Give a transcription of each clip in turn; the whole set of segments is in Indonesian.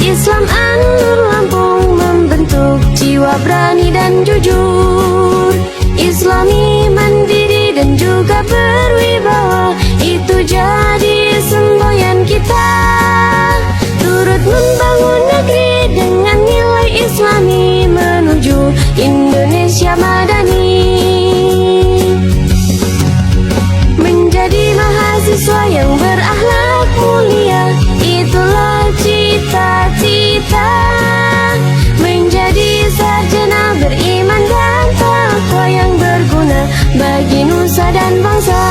Islam An-Nur Lampung membentuk jiwa berani dan jujur. Islami, mandiri dan juga berwibawa, itu jadi semboyan kita. Turut membangun negeri dengan nilai Islami menuju Indonesia madani. Menjadi mahasiswa yang berakhlak mulia, itulah cita-cita. Menjadi sarjana beriman dan takwa yang berguna bagi nusa dan bangsa.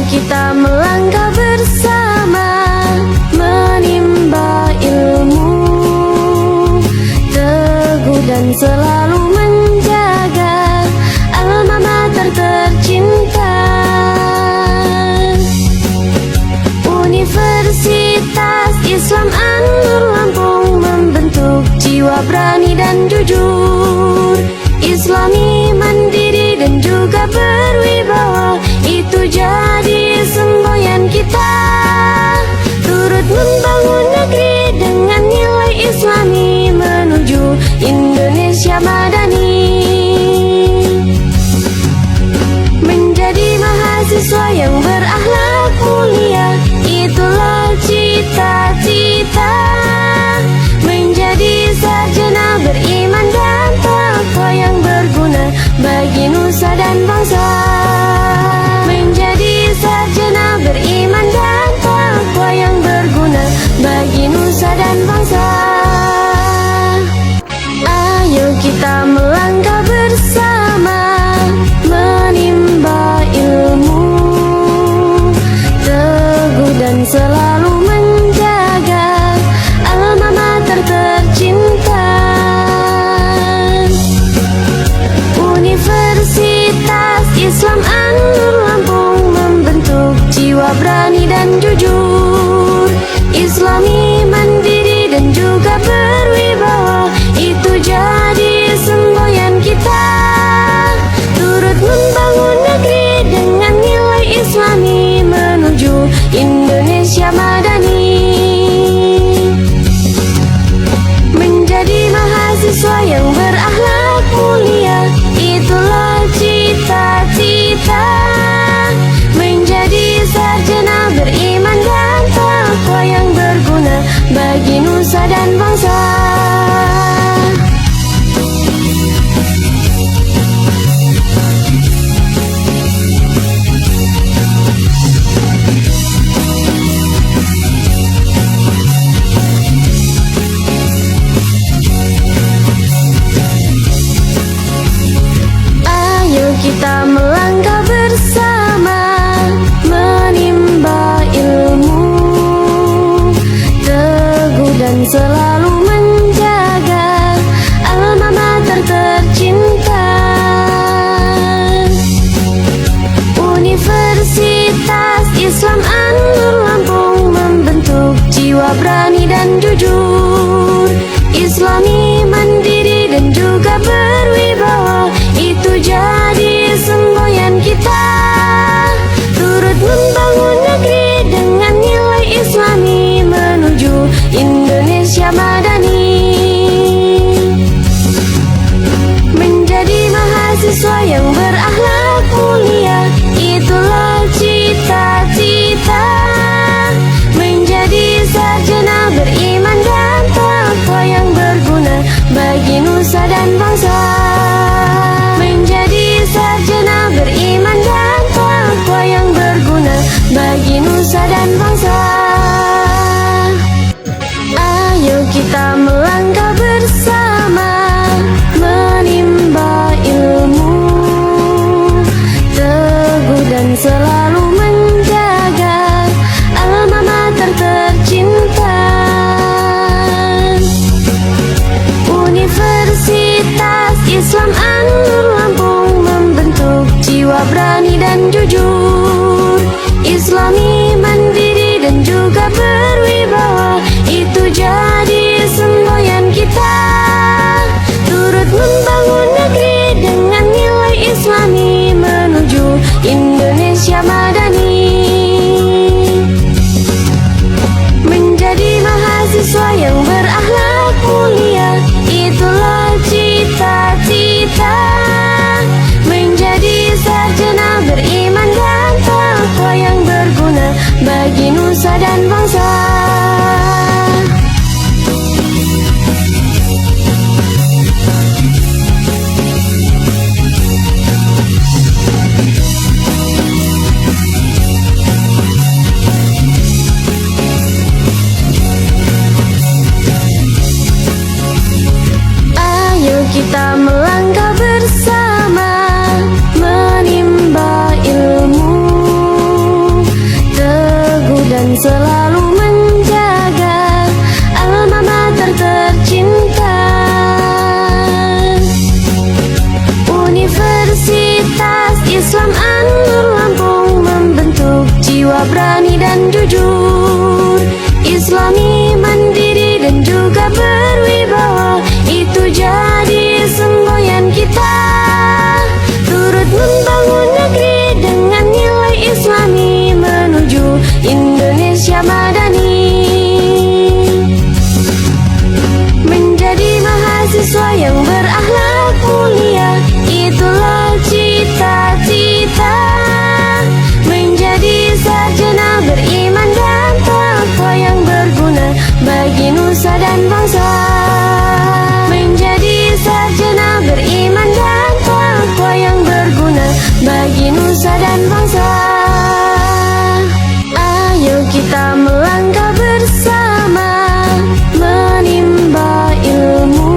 Kita melangkah bersama, menimba ilmu, teguh dan selalu menjaga alma mater tercinta. Universitas Islam An-Nur Lampung membentuk jiwa berani dan jujur. Islami, mandiri dan juga berwibawa, itu jadi semboyan kita. Turut membangun negeri dengan nilai Islami menuju Indonesia madani. Menjadi mahasiswa yang berakhlak mulia, itulah cita-cita. Menjadi sarjana beriman dan takwa yang berguna bagi nusa dan bangsa. Menjadi sarjana beriman dan kita melangkah bersama, menimba ilmu, teguh dan selalu menjaga alma mater tercinta. Universitas Islam An-Nur Lampung membentuk jiwa berani dan jujur, Islami, mandiri dan juga berwibawa. Itu jadi semboyan kita, turut membangun negeri dengan nilai Islami menuju Indonesia madani. Menjadi mahasiswa yang berakhlak mulia, itulah cita-cita. Menjadi sarjana beriman dan takwa yang berguna bagi nusa dan bangsa. Menjadi sarjana beriman dan takwa yang berguna bagi nusa dan bangsa. Ayo kita melangkah bersama, menimba ilmu,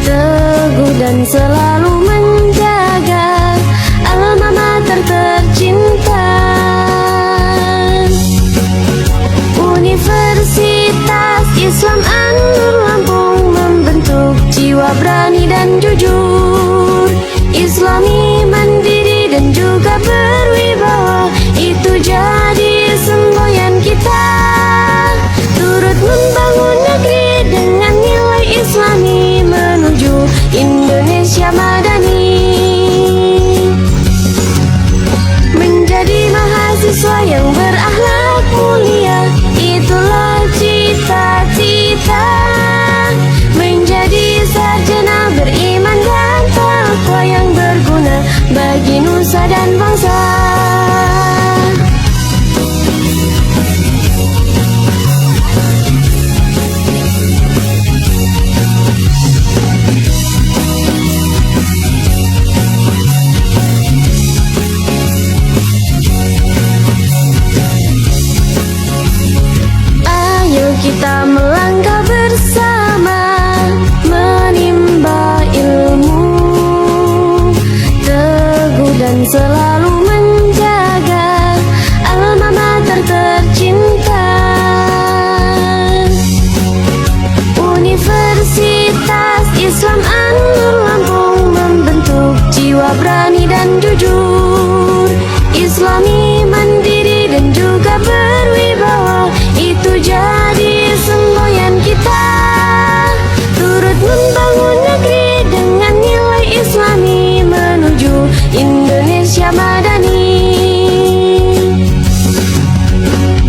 teguh dan selalu menjaga alma mater tercinta. Universitas Islam An-Nur Lampung membentuk jiwa berani dan jujur, Islami, mandiri dan juga berwibawa. Itu jadi semboyan kita, turut membangun negeri dengan nilai Islami menuju Indonesia madani. Menjadi mahasiswa yang berakhlak mulia, itulah cita-cita. Menjadi sarjana beriman dan takwa yang berguna bagi nusa dan bangsa. Kita melangkah bersama, menimba ilmu, teguh dan selalu menjaga alma mater tercinta. Universitas Islam An-Nur Lampung membentuk jiwa berani dan jujur, Islami, mandiri dan juga berwibawa. Itu jadi semboyan kita, turut membangun negeri dengan nilai Islami menuju Indonesia madani.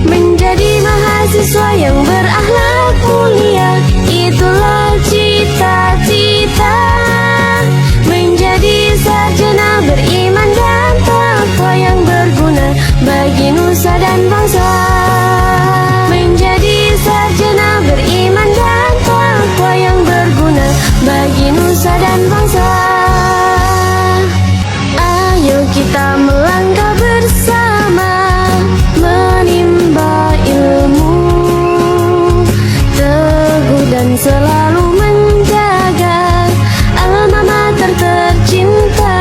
Menjadi mahasiswa yang berakhlak mulia, itulah cita-cita. Menjadi sarjana beriman dan takwa yang berguna bagi nusa dan bangsa. Menjadi sarjana beriman dan takwa yang berguna bagi nusa dan bangsa. Ayo kita melangkah bersama, menimba ilmu, teguh dan selalu menjaga alma mater tercinta.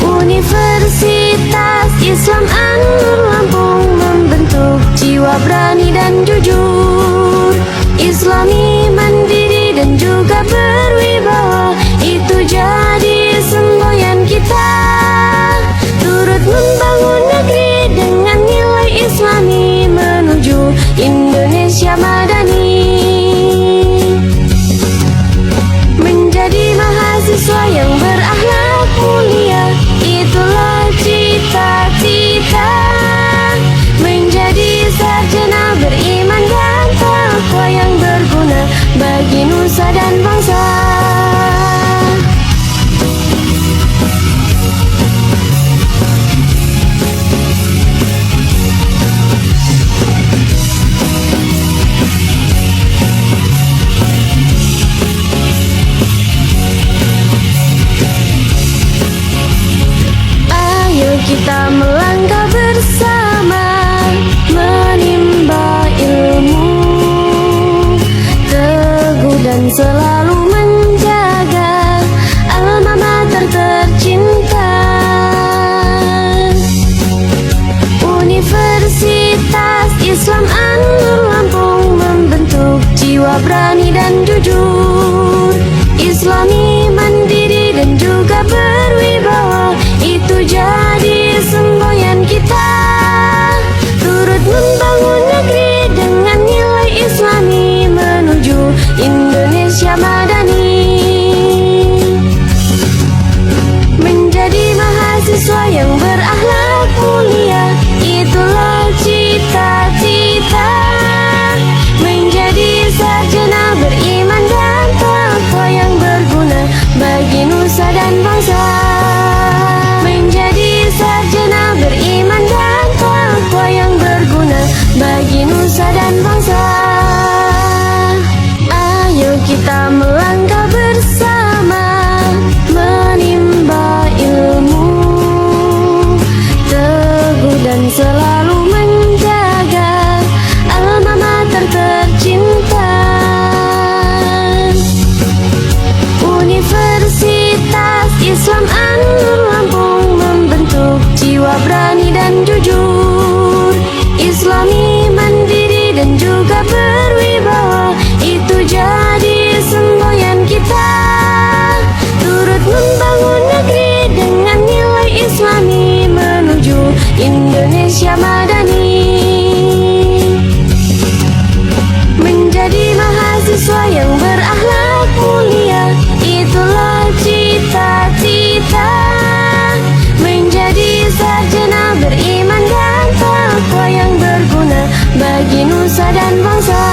Universitas Islam An-Nur Lampung membentuk jiwa berani dan jujur, Islami, mandiri dan juga berwibawa. Itu jadi semboyan kita, turut membangun negeri dengan nilai Islami menuju Indonesia madani. Menjadi mahasiswa yang berakhlak mulia, itulah cita-cita. Menjadi sarjana beriman dan takwa yang berguna bagi nusa dan bangsa. jiwa berani dan jujur. Islami, mandiri dan juga berwibawa, itu jadi semboyan kita. Turut membangun negeri dengan nilai Islami menuju Indonesia madani. Menjadi mahasiswa yang berakhlak mulia, itulah cita-cita. Menjadi sarjana beriman dan takwa yang berguna bagi nusa dan bangsa. Menjadi sarjana beriman dan takwa yang berguna bagi nusa dan bangsa. Ayo kita melangkah bersama, menimba ilmu teguh dan selalu menjaga alma mater tercinta. Universitas Islam An-Nur Lampung membentuk jiwa berani dan jujur. Islami, mandiri dan juga berwibawa, itu jadi semboyan kita. Turut membangun negeri dengan nilai Islami menuju Indonesia madani. Menjadi mahasiswa yang berakhlak mulia, itulah cita-cita. Menjadi sarjana beriman dan takwa yang berguna bagi nusa dan bangsa.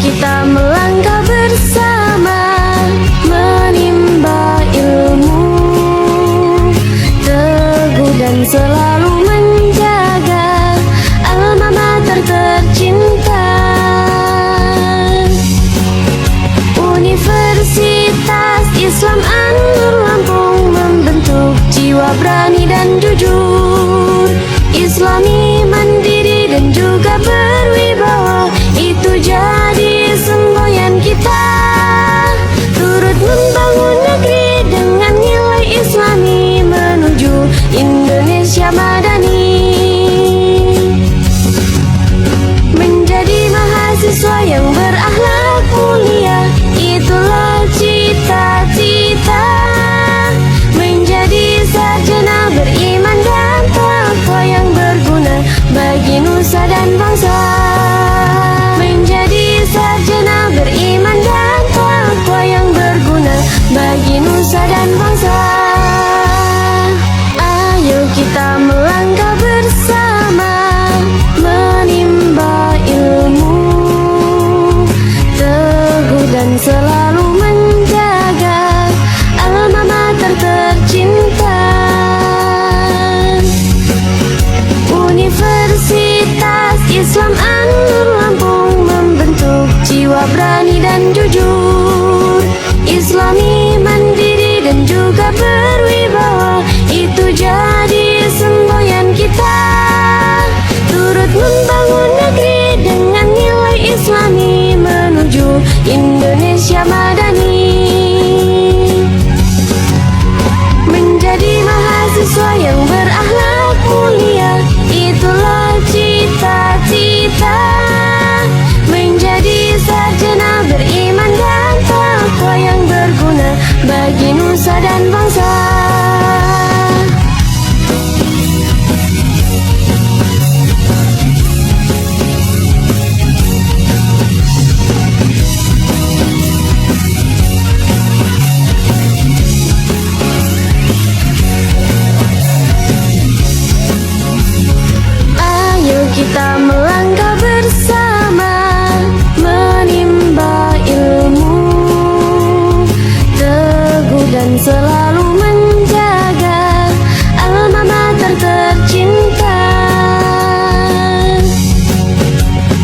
Kita melangkah bersama, menimba ilmu teguh dan selalu menjaga alma mater tercinta. Universitas Islam An-Nur Lampung membentuk jiwa berani dan jujur. Islami, mandiri dan juga berwibawa, itu jadi semboyan kita. Turut membangun negeri dengan nilai Islami menuju Indonesia madani. Menjadi mahasiswa yang berakhlak mulia, itulah cita-cita. Menjadi sarjana beriman dan takwa yang berguna bagi nusa dan bangsa. Menjadi sarjana beriman dan takwa yang berguna bagi nusa dan bangsa. Ayo kita melangkah bersama, menimba ilmu teguh dan selalu menjaga alma mater tercinta. Universitas Islam An-Nur Lampung membentuk jiwa berani dan jujur. Islami, mandiri dan juga berwibawa, itu jadi semboyan kita. Turut membangun negeri dengan nilai Islami menuju Indonesia madani. Menjadi mahasiswa yang berakhlak mulia, itulah cita-cita. Menjadi sarjana beriman dan takwa yang berguna bagi nusa dan bangsa. Kita melangkah bersama, menimba ilmu teguh dan selalu menjaga alma mater tercinta.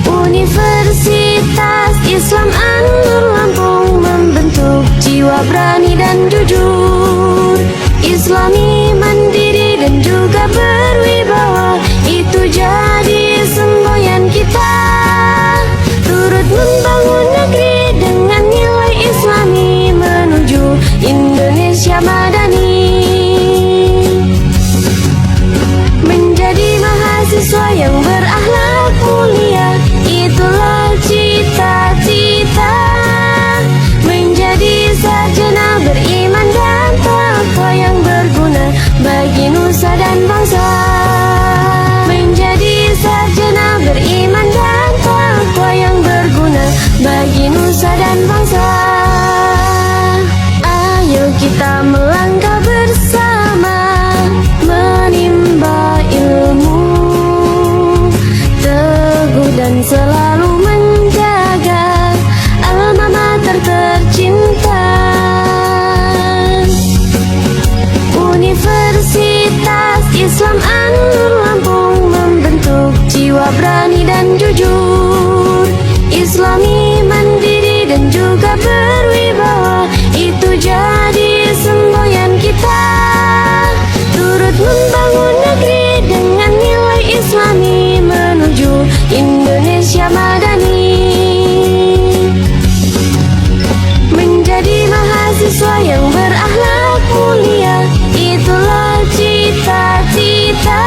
Universitas Islam An-Nur Lampung membentuk jiwa berani dan jujur. Islami, mandiri dan juga berwibawa, itu jadi jiwa berani dan jujur. Islami, mandiri dan juga berwibawa, itu jadi semboyan kita. Turut membangun negeri dengan nilai Islami menuju Indonesia madani. Menjadi mahasiswa yang berakhlak mulia, itulah cita-cita.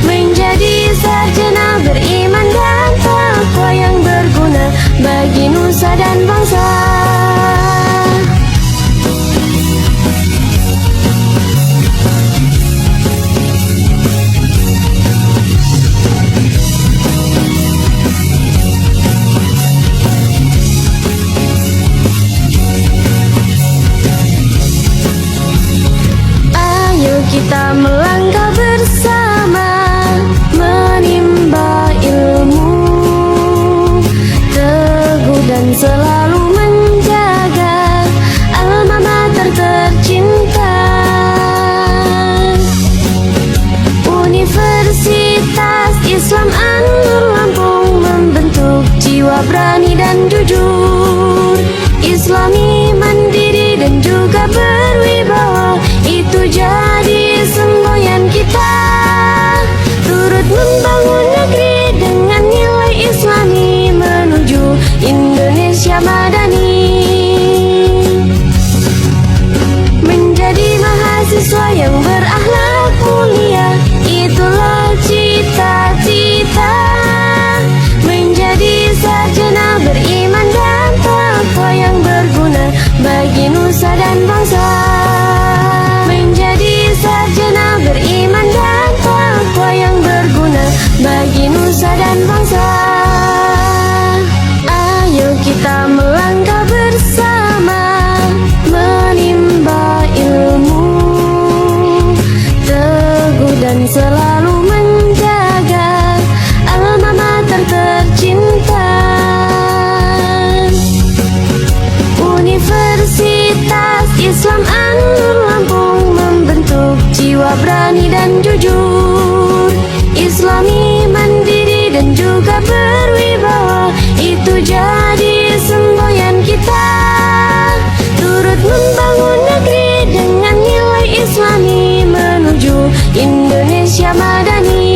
Menjadi sarjana beriman dan takwa yang berguna bagi nusa dan bangsa. Kita melangkah bersama, menimba ilmu, teguh dan selalu menjaga alma mater tercinta. Universitas Islam An-Nur Lampung membentuk jiwa berani dan jujur. Islami, mandiri dan juga berwibawa, itu jadi semboyan kita. Turut membangun negeri dengan nilai Islami menuju Indonesia madani. Menjadi mahasiswa yang berakhlak mulia, itulah cita-cita. Menjadi sarjana beriman dan takwa yang berguna bagi nusa dan bangsa. Menjadi sarjana beriman dan takwa yang berguna bagi nusa dan bangsa. Ayo kita melangkah bersama, menimba ilmu, teguh dan selalu menjaga alma mater tercinta. Universitas Islam An-Nur Lampung membentuk jiwa berani dan jujur. Islami, mandiri dan juga berwibawa, itu jadi semboyan kita. Turut membangun negeri dengan nilai Islami menuju Indonesia madani.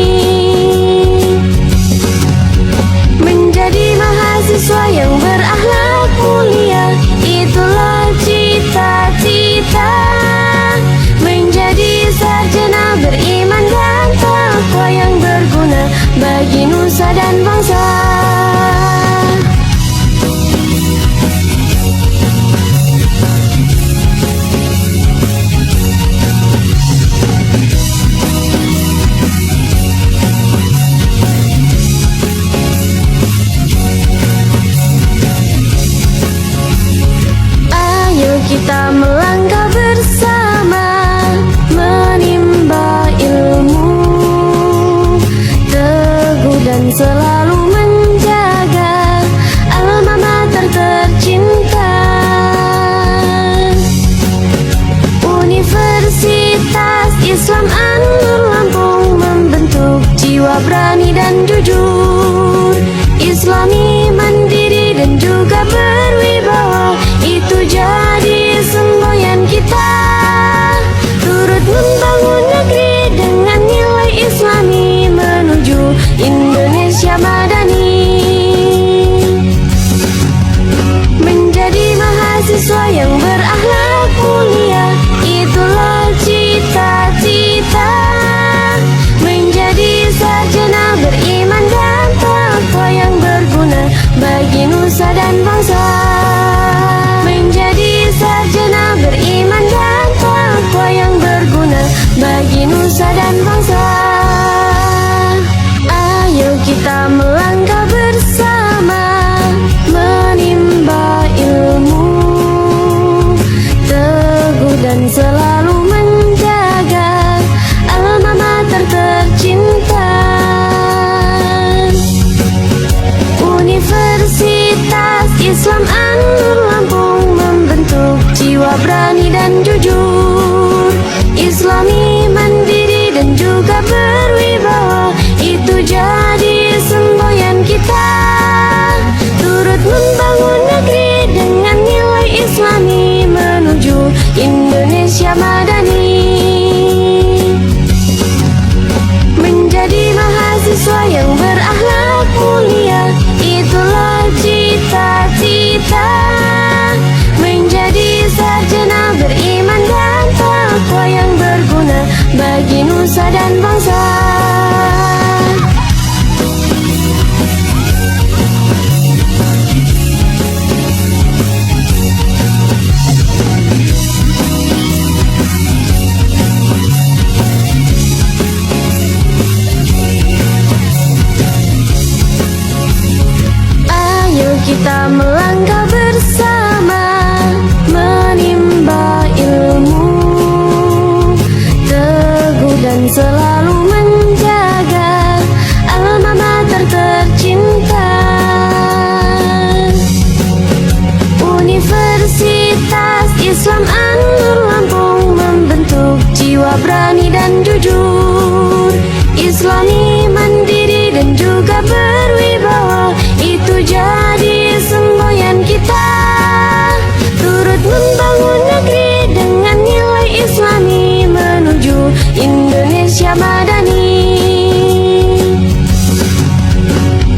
Menjadi mahasiswa yang berakhlak mulia, itulah cita-cita. Menjadi sarjana beriman dan takwa yang berguna bagi nusa dan bangsa. Kita melangkah bersama, menimba ilmu, teguh dan selalu menjaga alma mater tercinta. Universitas Islam An-Nur Lampung membentuk jiwa berani dan jujur. Islami, mandiri dan juga berwibawa, itu jadi semboyan kita. Turut membangun negeri dengan nilai Islami menuju Indonesia madani. Menjadi mahasiswa yang berakhlak mulia, itulah cita-cita. Menjadi sarjana beriman dan takwa yang berguna bagi nusa dan bangsa. Menjadi sarjana beriman dan takwa yang berguna bagi nusa dan bangsa. Ayo kita melangkah bersama, menimba ilmu, teguh dan selalu menjaga alma mater tercinta. Universitas Islam An-Nur Lampung membentuk jiwa berani dan jujur. Islami, mandiri dan juga berwibawa, itu jadi kita melangkah bersama, menimba ilmu, teguh dan selalu menjaga alma mater tercinta. Universitas Islam An-Nur Lampung membentuk jiwa berani dan jujur, Islami, mandiri dan juga berwibawa. Itu jadi semboyan kita, turut membangun negeri dengan nilai Islami menuju Indonesia madani.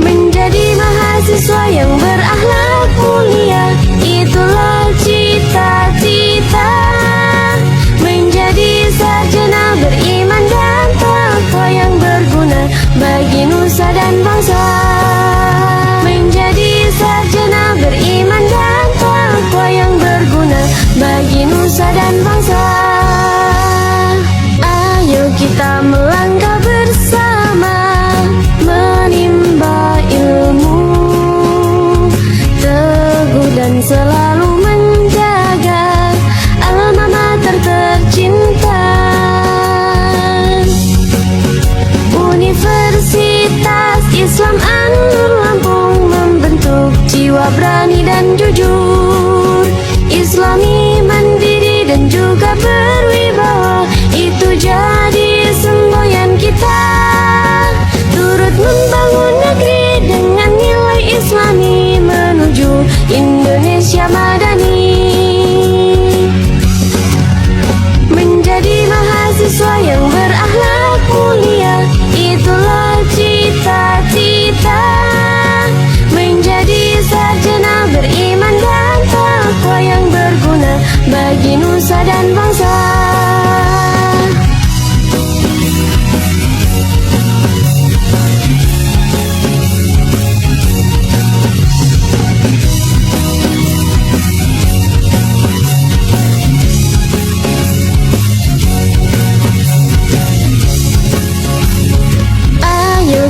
Menjadi mahasiswa yang berakhlak mulia, itulah cita-cita. Menjadi sarjana beriman dan takwa yang berguna bagi nusa dan bangsa. Menjadi sarjana beriman dan takwa yang berguna bagi nusa dan bangsa. Ayo kita melangkah bersama, menimba ilmu, teguh dan selalu menjaga alma mater tercinta. Universitas Islam An-Nur Lampung membentuk jiwa berani dan jujur, Islami, mandiri dan juga berwibawa. Itu jadi semboyan kita, turut membangun negeri dengan nilai Islami menuju Indonesia madani. Menjadi mahasiswa yang berakhlak mulia, itulah cita-cita. Menjadi sarjana beriman dan takwa yang berguna bagi nusa dan bangsa.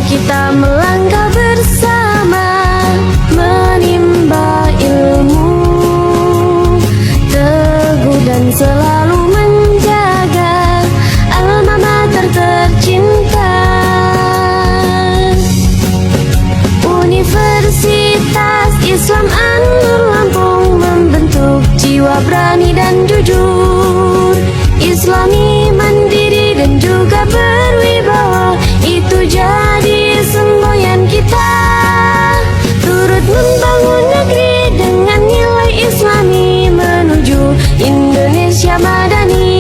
Kita melangkah bersama, menimba ilmu, teguh dan selalu menjaga alma mater tercinta. Universitas Islam An-Nur Lampung membentuk jiwa berani dan jujur, Islami, mandiri dan juga berwibawa. Itu jadi semboyan kita, turut membangun negeri dengan nilai Islami menuju Indonesia madani.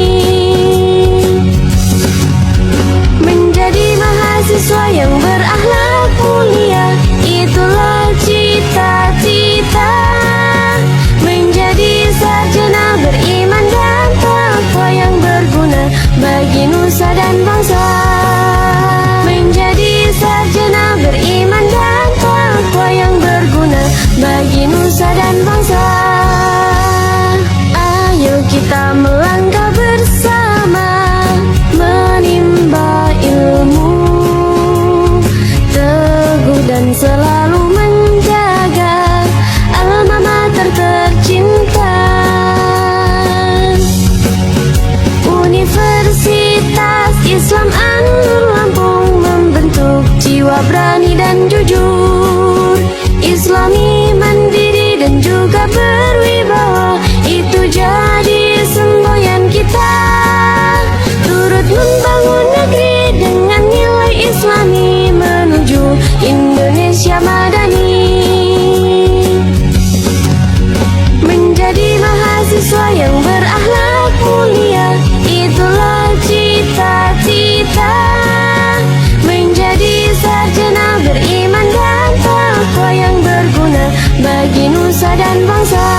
Menjadi mahasiswa yang berakhlak mulia, itulah cita-cita. Menjadi sarjana beriman dan takwa yang berguna bagi nusa dan bangsa. Menjadi sarjana beriman dan takwa yang berguna bagi nusa dan bangsa. Ayo kita melangkah bersama, menimba ilmu, teguh dan selalu menjaga alma mater tercinta. Universitas Islam An-Nur Lampung membentuk jiwa berani dan jujur, Islami, mandiri dan juga berwibawa. Itu jadi semboyan kita, turut membangun negeri dengan nilai Islami menuju Indonesia madani. Menjadi mahasiswa yang berakhlak mulia, itulah cita-cita. Menjadi sarjana beriman dan takwa yang berguna bagi nusa dan bangsa.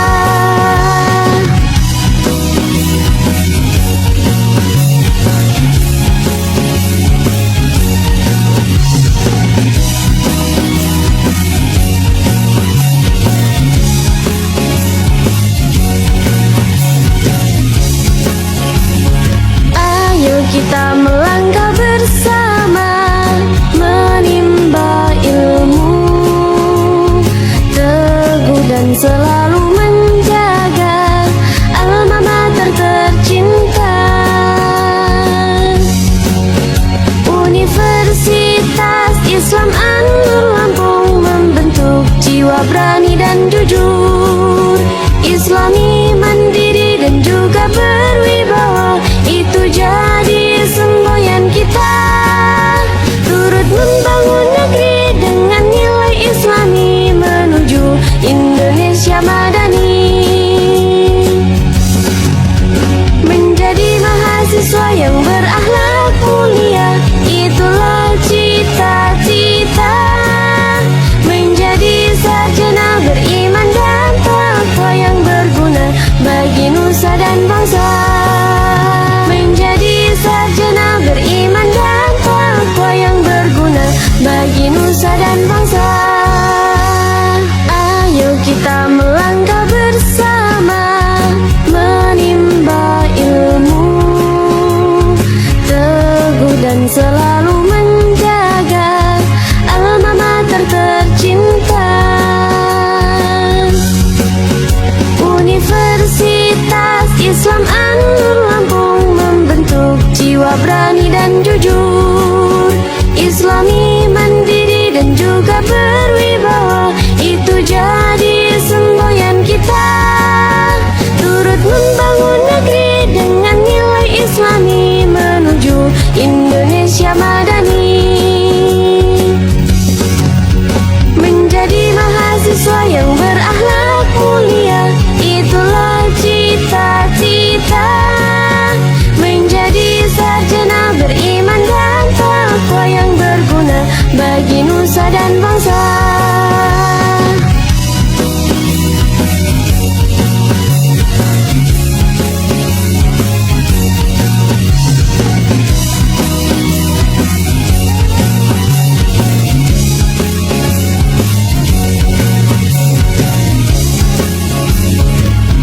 Islam An-Nur Lampung membentuk jiwa berani dan jujur. Islami, mandiri dan juga berwibawa, itu jadi semboyan kita. Turut membangun negeri dengan nilai Islami menuju Indonesia Madani. Menjadi mahasiswa yang berakhlak mulia, itulah cita-cita. Menjadi sarjana beriman dan takwa yang berguna bagi nusa dan bangsa. Menjadi sarjana beriman dan takwa yang berguna bagi nusa dan bangsa. Ayo kita melangkah bersama, menimba ilmu, teguh dan selalu menjaga alma mater tercinta. Universitas Islam An-Nur Lampung membentuk jiwa berani dan jujur. Islami, mandiri dan juga berwibawa, itu jadi semboyan kita. Turut membangun negeri dengan nilai Islami menuju Indonesia Madani. Menjadi mahasiswa yang berakhlak mulia, itulah cita-cita. Menjadi sarjana beriman dan takwa yang berguna bagi nusa dan bangsa.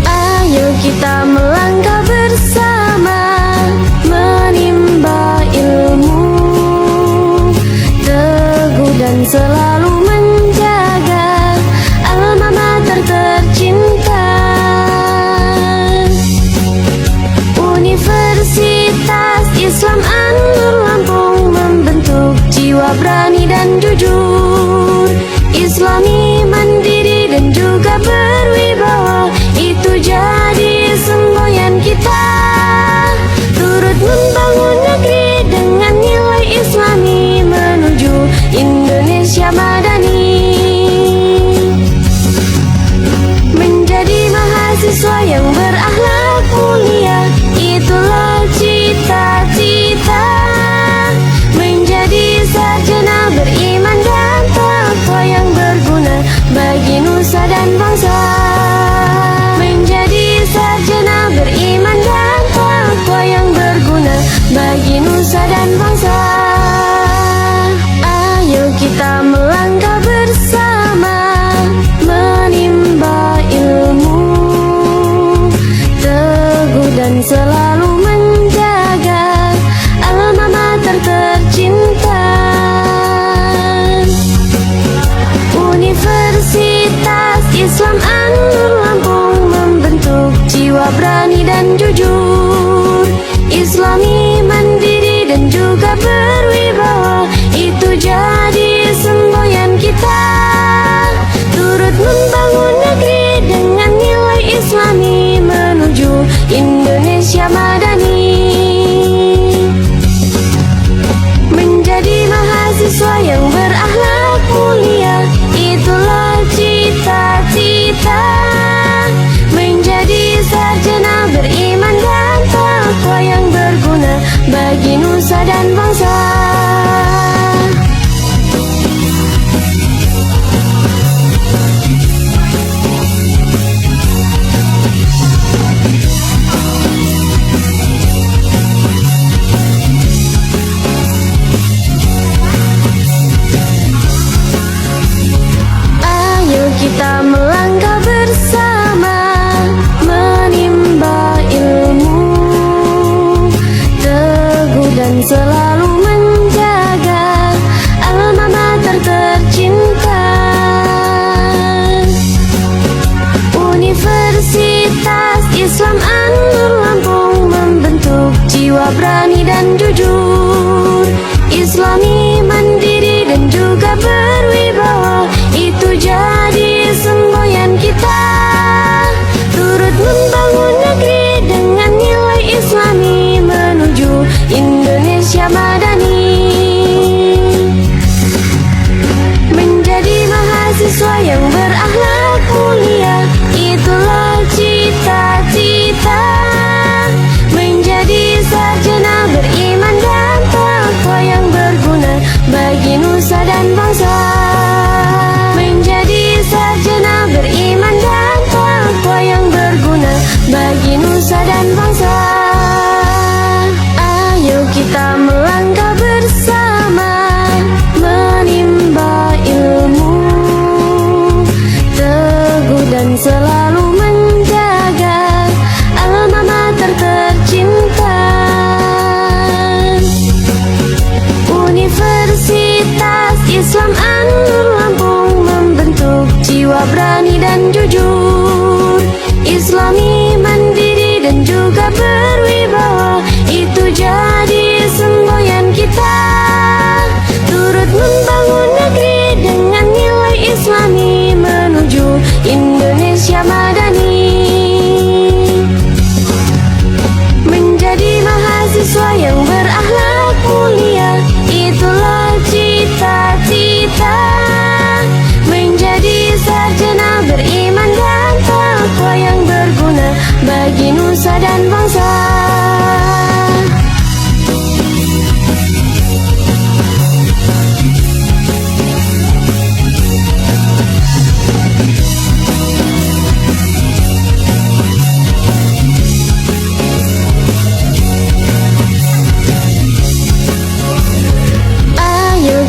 Ayo kita melangkah bersama, menimba ilmu, teguh dan selalu menjaga alma mater tercinta. Universitas Islam An-Nur Lampung membentuk jiwa berani dan jujur. Islami, mandiri dan juga berwibawa, itu jadi semboyan kita. Turut membangun negeri dengan nilai Islami menuju Indonesia Madani. Menjadi mahasiswa yang berakhlak mulia, itulah cita-cita. Menjadi sarjana beriman dan takwa yang berguna bagi nusa dan bangsa. Menjadi sarjana beriman dan takwa yang berguna bagi nusa dan bangsa. Ayo kita melangkah bersama, menimba ilmu, teguh dan selalu menjaga alma mater tercinta. Universitas Islam An-Nur Lampung membentuk jiwa berani dan jujur. Islami, mandiri dan juga berwibawa, itu jadi semboyan kita. Turut membangun negeri dengan nilai Islami menuju Indonesia Madani. Menjadi mahasiswa yang berakhlak mulia, itulah cita-cita. Menjadi sarjana beriman dan takwa yang berguna bagi nusa dan bangsa. Ayo kita melangkah bersama, menimba ilmu, teguh dan selalu menjaga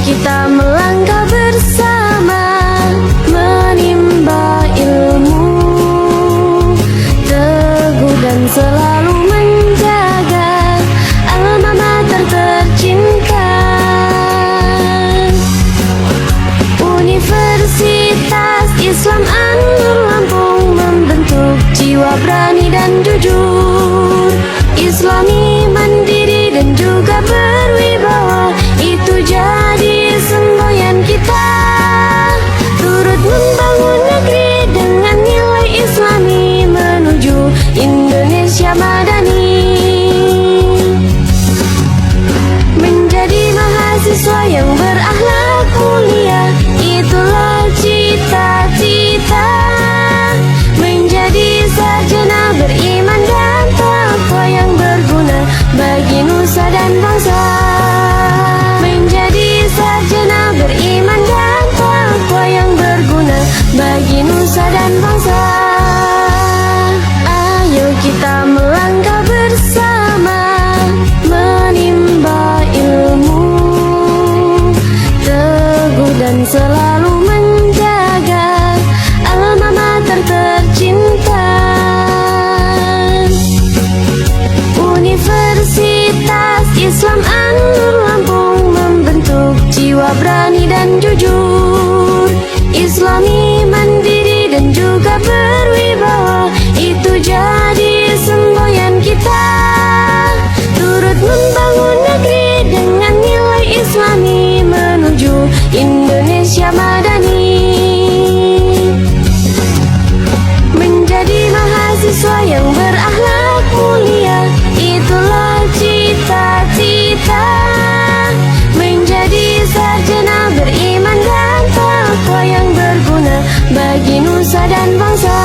kita melangkah bersama, menimba ilmu, teguh dan selalu menjaga alma mater tercinta. Universitas Islam An-Nur Lampung membentuk jiwa berani dan jujur, Islami, mandiri dan juga berwibawa. Itu jadi semboyan kita, turut membangun negeri dengan nilai Islami menuju Indonesia madani. Menjadi mahasiswa yang berakhlak mulia, itulah cita-cita. Menjadi sarjana beriman dan takwa yang berguna bagi nusa dan bangsa. Menjadi sarjana beriman dan takwa yang berguna bagi nusa dan bangsa. Ayo kita melangkah bersama, menimba ilmu, teguh dan selalu menjaga alma mater tercinta. Universitas Islam An-Nur Lampung membentuk jiwa berani dan jujur, Islami, mandiri dan juga berwibawa. Itu jadi semboyan kita, turut membangun negeri dengan nilai Islami menuju Indonesia madani. Menjadi mahasiswa yang berakhlak mulia, itulah cita-cita. Menjadi sarjana beriman dan takwa yang berguna bagi nusa dan bangsa.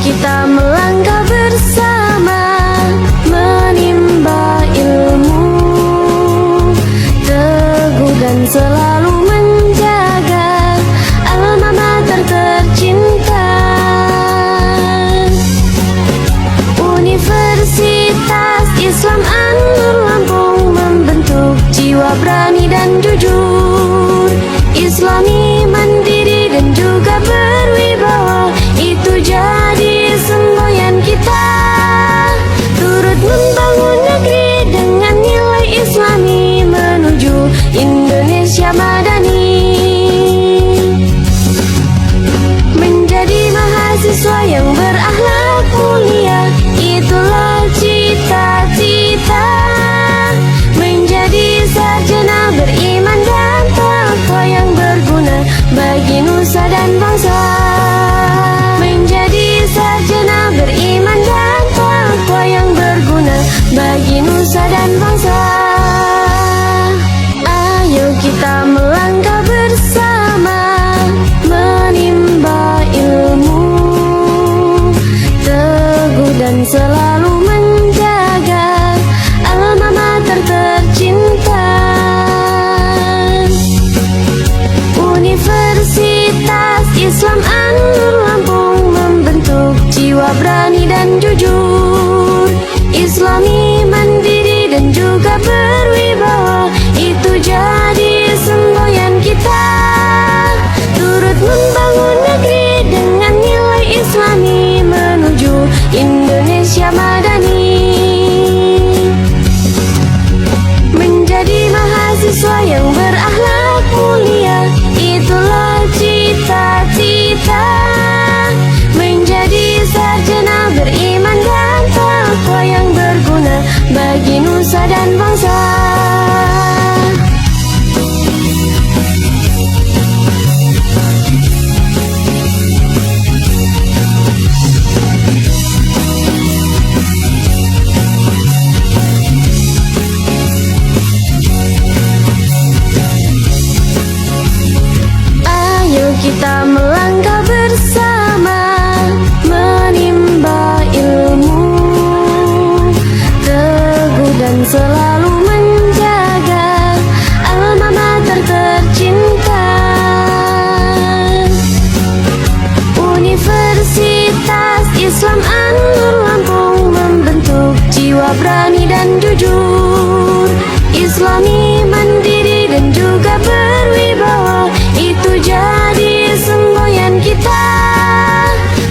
Kita melangkah bersama, menimba ilmu, teguh dan selalu menjaga alma mater tercinta. Universitas Islam An-Nur Lampung membentuk jiwa berani dan jujur, Islami, mandiri dan juga berwibawa. Itu jadi semboyan kita, turut membangun negeri dengan nilai Islami menuju Indonesia madani. Menjadi mahasiswa yang berakhlak mulia, itulah cita-cita. Menjadi sarjana beriman dan takwa yang berguna bagi nusa dan bangsa. Menjadi sarjana beriman dan takwa yang berguna bagi nusa dan bangsa. Ayo kita melangkah bersama, menimba ilmu, teguh dan selalu menjaga alma mater tercinta. Universitas Islam An-Nur Lampung membentuk jiwa berani dan jujur, Islami, mandiri dan juga berwibawa. Itu jadi semboyan kita, turut membangun negeri dengan nilai Islami menuju Indonesia madani. Menjadi mahasiswa yang berakhlak mulia, itulah cita-cita. Menjadi sarjana beriman dan takwa yang berguna bagi nusa dan bangsa. berani dan jujur. Islami, mandiri dan juga berwibawa, itu jadi semboyan kita.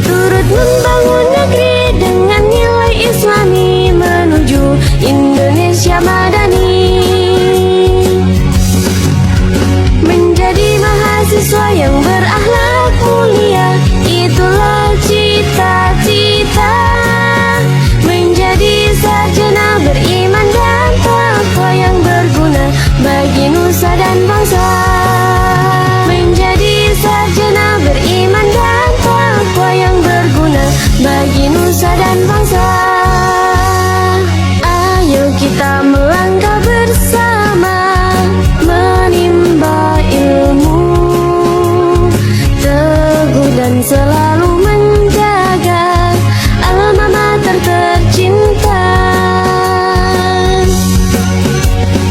Turut membangun negeri dengan nilai Islami menuju Indonesia madani. Menjadi mahasiswa yang berakhlak mulia, itulah cita-cita. Menjadi sarjana beriman dan takwa yang berguna bagi nusa dan bangsa. Menjadi sarjana beriman dan takwa yang berguna bagi nusa dan bangsa. Ayo kita melangkah bersama, menimba ilmu, teguh dan selalu menjaga alma mater tercinta.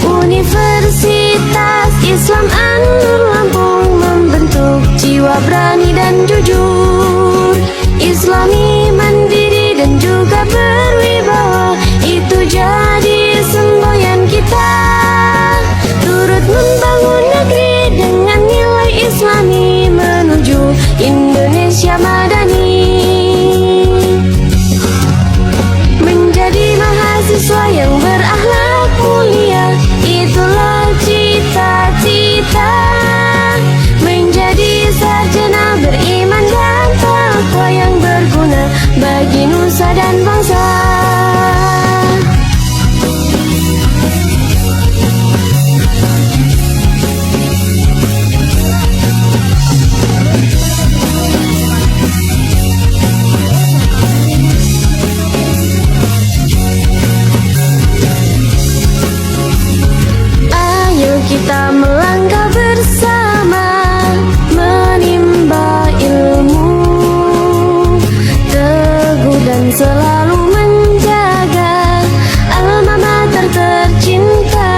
Universitas Islam An-Nur Lampung membentuk jiwa berani dan jujur. Islami, mandiri dan juga berwibawa, itu jadi semboyan kita. Turut membangun negeri dengan nilai Islami menuju Indonesia madani. Menjadi mahasiswa yang berakhlak mulia, itulah cita-cita. Menjadi sarjana beriman dan takwa yang berguna bagi nusa dan bangsa. Ayo kita melangkah bersama, menimba ilmu, teguh dan selalu menjaga alma mater tercinta.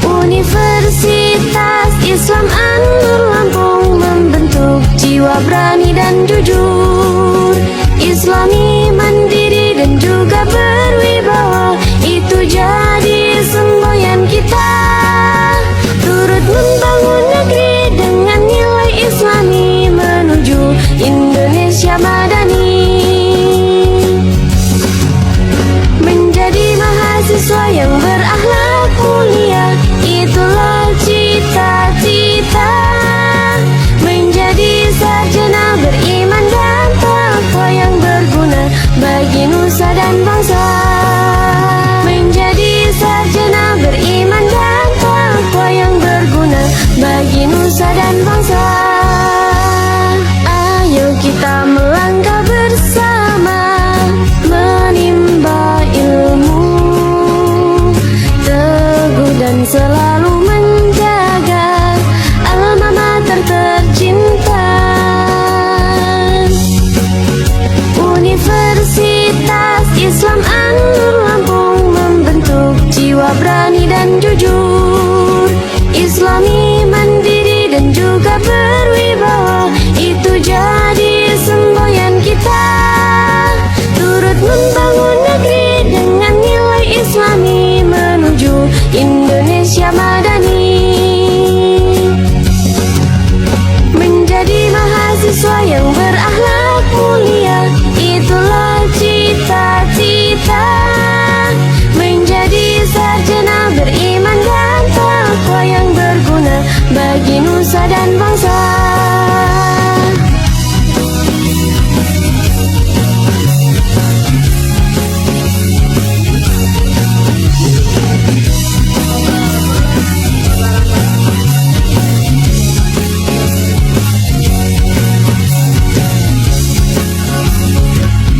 Universitas Islam An-Nur Lampung membentuk jiwa berani dan jujur. Islami, mandiri dan juga berwibawa, itu jadi semboyan kita. Turut membangun negeri dengan nilai Islami menuju Indonesia madani. Menjadi mahasiswa yang berakhlak mulia, itulah cita-cita. Menjadi sarjana beriman dan takwa yang berguna bagi nusa dan bangsa. Menjadi sarjana beriman dan takwa yang berguna bagi nusa dan bangsa. Ayo kita melangkah bersama, menimba ilmu, teguh dan selalu menjaga alma mater tercinta. Universitas Islam An-Nur Lampung membentuk jiwa berani dan jujur. Islami, mandiri dan juga berwibawa, itu jadi semboyan kita. Turut membangun negeri dengan nilai Islami menuju Indonesia madani. Menjadi mahasiswa yang berakhlak mulia, itulah cita-cita. Menjadi sarjana beriman dan takwa yang berguna bagi nusa dan bangsa.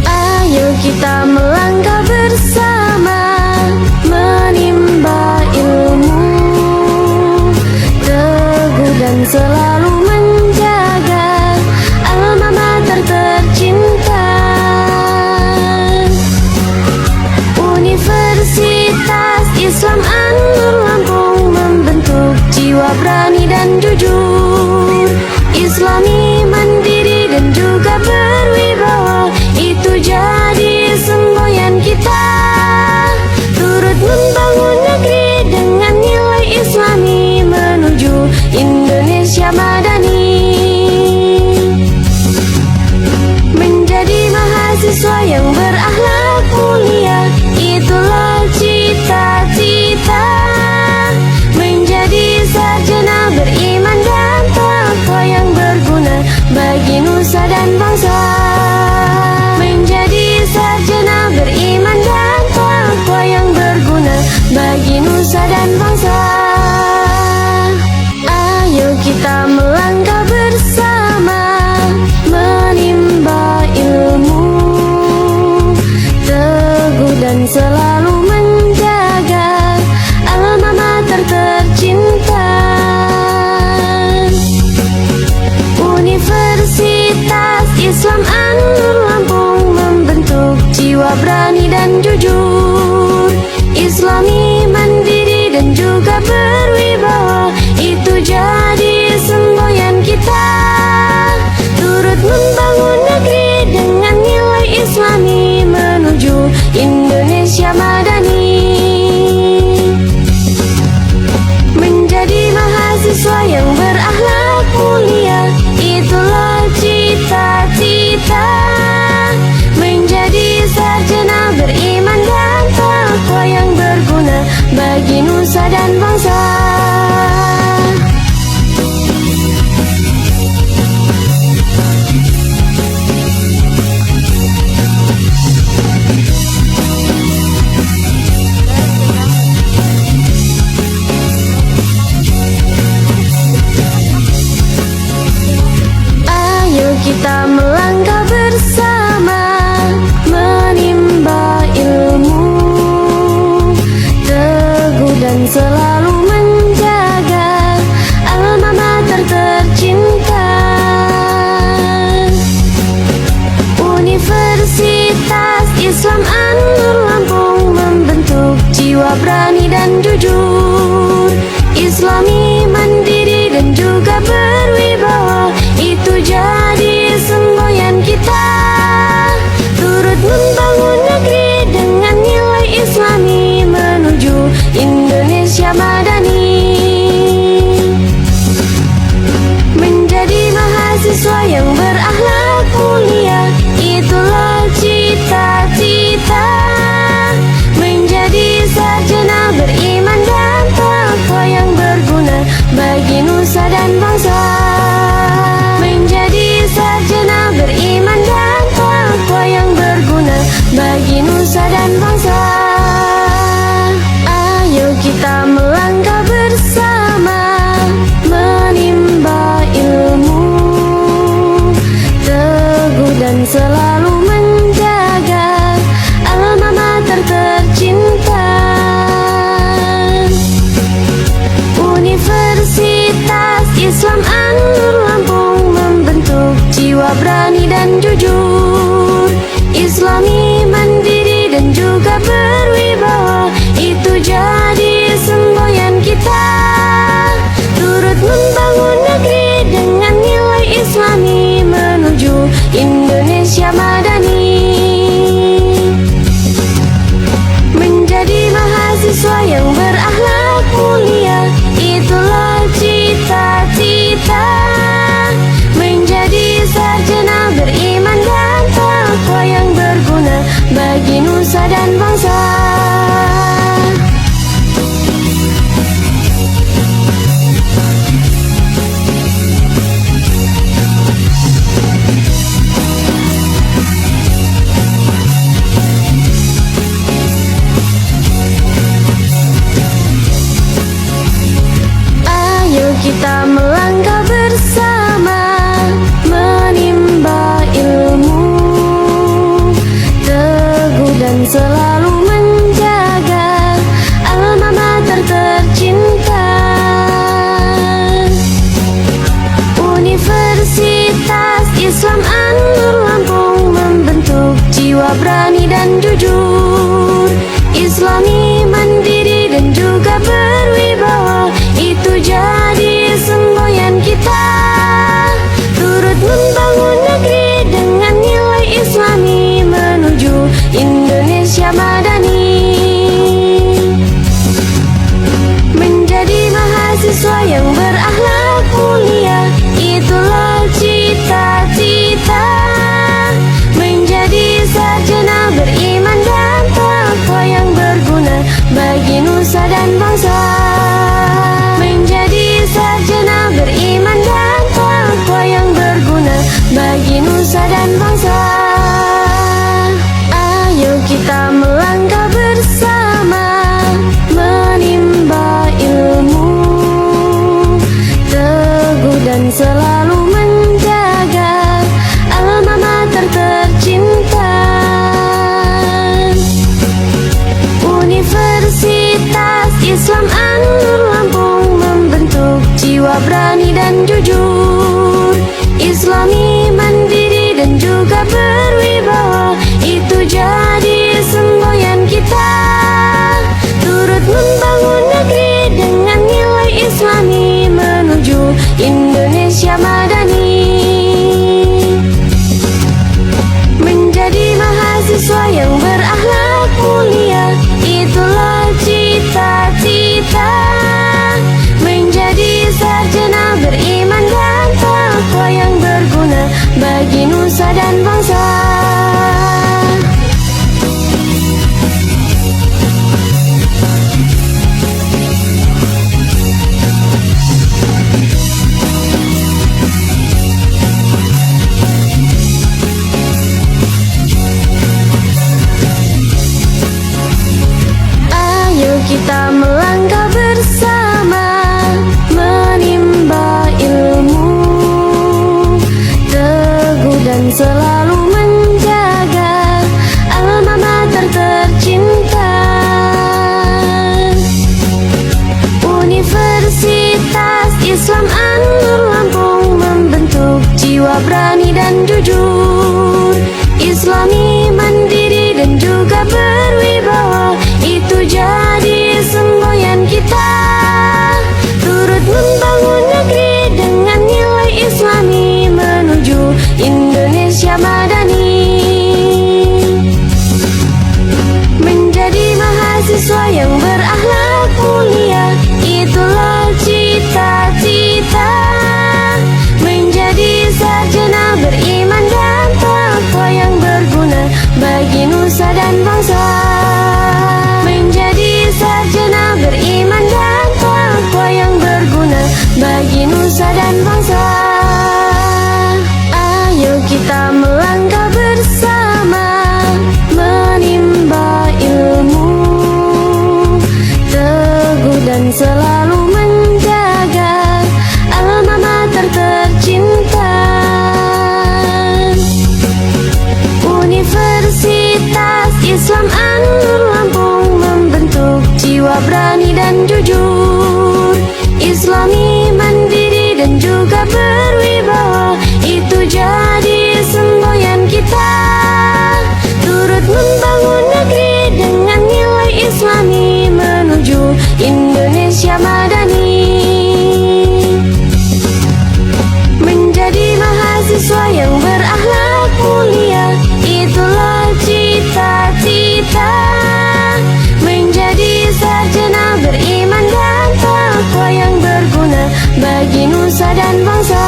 Ayo kita melangkah bersama, menimba ilmu, teguh dan selalu menjaga alma mater tercinta. Universitas Islam An-Nur Lampung membentuk jiwa berani dan jujur. Islami, mandiri dan juga berwibawa, itu jadi selalu menjaga alma mater tercinta. Universitas Islam An-Nur Lampung membentuk jiwa berani dan jujur, Islami, mandiri dan juga berwibawa. Itu jadi semboyan kita, turut membangun negeri dengan nilai Islami menuju Indonesia madani. Menjadi mahasiswa yang berakhlak mulia, itulah cita-cita. Menjadi sarjana beriman dan takwa yang berguna bagi nusa dan bangsa. Kita melangkah bersama, menimba ilmu, teguh dan selalu menjaga alma mater tercinta. Universitas Islam An-Nur Lampung membentuk jiwa berani dan jujur, Islami, mandiri dan juga berwibawa. Itu jadi semboyan kita, turut membangun negeri dengan nilai Islami menuju Indonesia madani. Menjadi mahasiswa yang berakhlak mulia, itulah cita-cita. Menjadi sarjana beriman dan takwa yang berguna bagi nusa dan bangsa. Menjadi sarjana beriman dan takwa yang berguna bagi nusa dan bangsa. Ayo kita melangkah bersama, menimba ilmu, teguh dan selalu menjaga alma mater tercinta. Universitas Islam An-Nur Lampung membentuk jiwa berani dan jujur, Islami, mandiri dan juga berwibawa. Itu jadi semboyan kita, turut membangun negeri dengan nilai Islami menuju Indonesia madani. Menjadi mahasiswa yang berakhlak mulia, itulah cita-cita. Menjadi sarjana beriman dan takwa yang berguna bagi nusa dan bangsa. Kita melangkah bersama, menimba ilmu, teguh dan selalu menjaga alma mater tercinta. Universitas Islam An-Nur Lampung membentuk jiwa berani dan jujur, Islami, mandiri dan juga berwibawa. Itu jadi semboyan kita, turut membangun negeri dengan nilai Islami menuju Indonesia madani. Menjadi mahasiswa yang berakhlak mulia, itulah cita-cita. Menjadi sarjana beriman dan takwa yang berguna jiwa berani dan jujur. Islami, mandiri dan juga berwibawa, itu jadi semboyan kita. Turut membangun negeri dengan nilai Islami menuju Indonesia madani. Menjadi mahasiswa yang berakhlak mulia, itulah cita-cita. Menjadi sarjana beriman dan takwa yang berguna bagi nusa dan bangsa. Kita melangkah bersama, menimba ilmu, teguh dan selalu menjaga alma mater tercinta. Universitas Islam An-Nur Lampung membentuk jiwa berani dan jujur. Islami, mandiri dan juga berwibawa, itu jadi semboyan kita. Turut membangun negeri dengan nilai Islami menuju Indonesia madani. Menjadi mahasiswa yang berakhlak mulia, itulah cita-cita. Menjadi sarjana beriman dan takwa yang berguna bagi nusa dan bangsa. Menjadi sarjana beriman dan takwa yang berguna bagi nusa dan bangsa. Ayo kita melangkah bersama, menimba ilmu, teguh dan selalu menjaga alma mater tercinta. Universitas Islam An-Nur Lampung membentuk jiwa berani dan jujur. Islami, mandiri dan juga berwibawa, itu jadi semboyan kita. Turut membangun negeri dengan nilai Islami menuju Indonesia madani. Menjadi mahasiswa yang berakhlak mulia, itulah cita-cita. Menjadi sarjana beriman dan takwa yang berguna bagi nusa dan bangsa.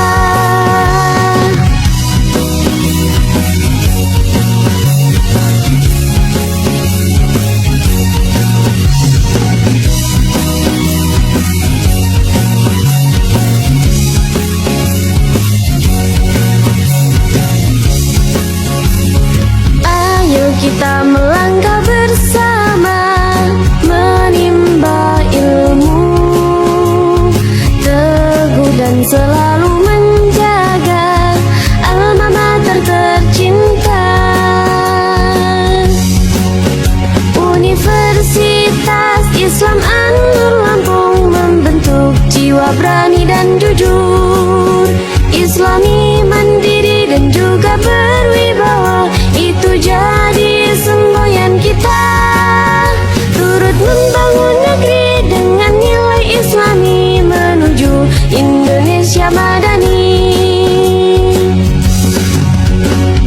Kita melangkah bersama, menimba ilmu, teguh dan selalu menjaga alma mater tercinta. Universitas Islam An-Nur Lampung membentuk jiwa berani dan jujur. Islami, mandiri dan juga berwibawa, itu jadi semboyan kita. Turut membangun negeri dengan nilai Islami menuju Indonesia madani.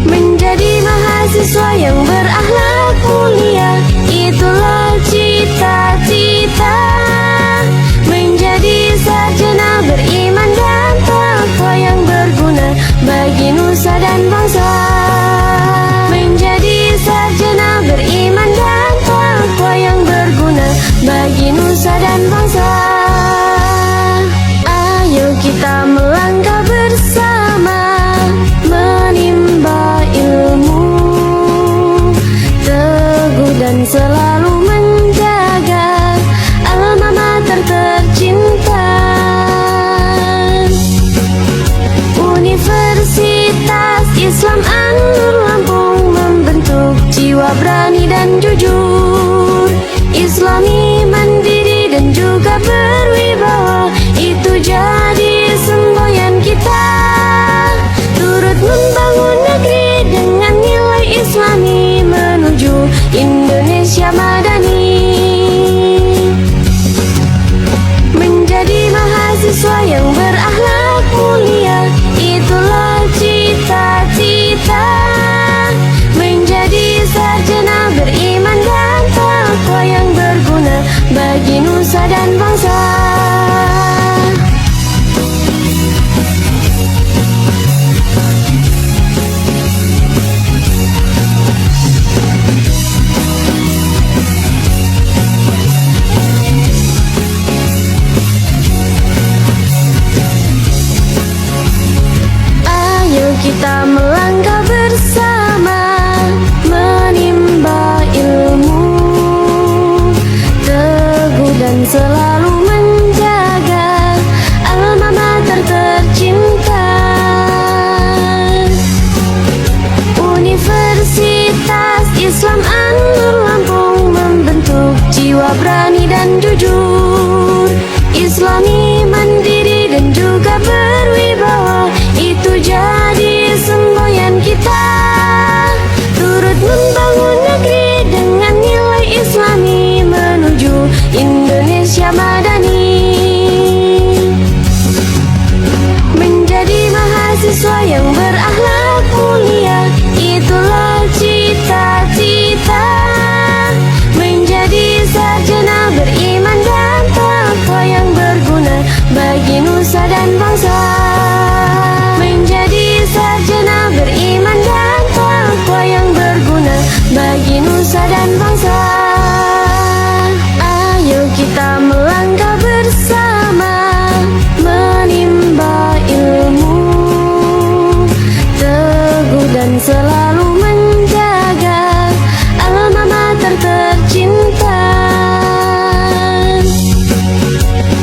Menjadi mahasiswa yang berakhlak mulia, itulah cita-cita. Menjadi sarjana beriman dan takwa yang berguna bagi nusa dan bangsa. Menjadi sarjana beriman dan takwa yang berguna bagi nusa dan bangsa. Ayo kita melangkah bersama, menimba ilmu, teguh dan selalu menjaga alma mater tercinta. Universitas Islam An-Nur Lampung membentuk jiwa berani dan jujur. Islami, mandiri dan juga berwibawa, itu jadi Islami menuju Indonesia Madani. Menjadi mahasiswa yang berakhlak mulia, itulah cita-cita. Menjadi sarjana beriman dan takwa yang berguna bagi nusa dan bangsa. Kita melangkah bersama, menimba ilmu, teguh dan selalu menjaga alma mater tercinta. Universitas Islam An-Nur Lampung membentuk jiwa berani dan jujur, Islami, mandiri dan juga berwibawa. Itu jadi semboyan kita, turut membangun negeri dengan nilai Islami menuju Indonesia Madani. Menjadi mahasiswa yang berakhlak mulia, itulah cita-cita. Menjadi sarjana beriman dan takwa yang berguna bagi nusa dan bangsa. Menjadi sarjana beriman dan takwa yang berguna bagi nusa dan bangsa. Ayo kita melangkah bersama, menimba ilmu, teguh dan selalu menjaga alma mater tercinta.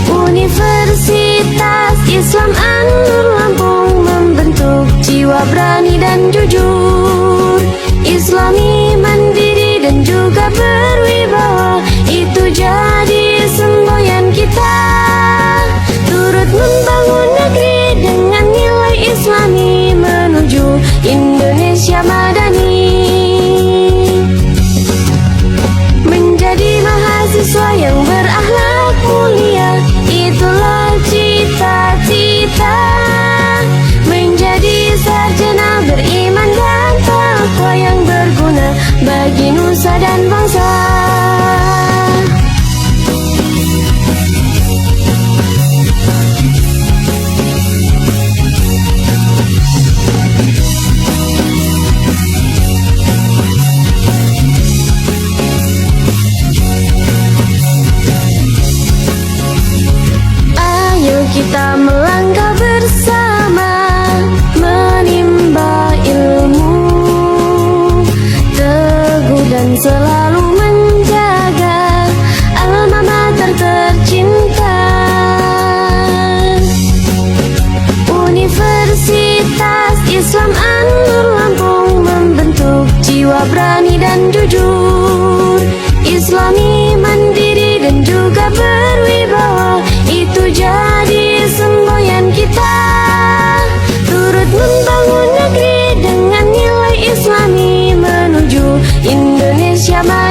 Universitas Islam An-Nur Lampung membentuk jiwa berani dan jujur, Islami, mandiri dan juga berwibawa. Itu jadi semboyan kita, turut membangun negeri dengan nilai Islami menuju Indonesia Madani. Menjadi mahasiswa yang berakhlak mulia, itulah cita-cita. Menjadi sarjana beriman dan takwa yang berguna bagi nusa dan bangsa. Kita melangkah bersama, menimba ilmu, teguh dan selalu menjaga alma mater tercinta. Universitas Islam An-Nur Lampung membentuk jiwa berani dan jujur, Islami, mandiri dan juga berwibawa. Itu jadi semboyan kita, turut membangun negeri dengan nilai Islami menuju Indonesia Madani.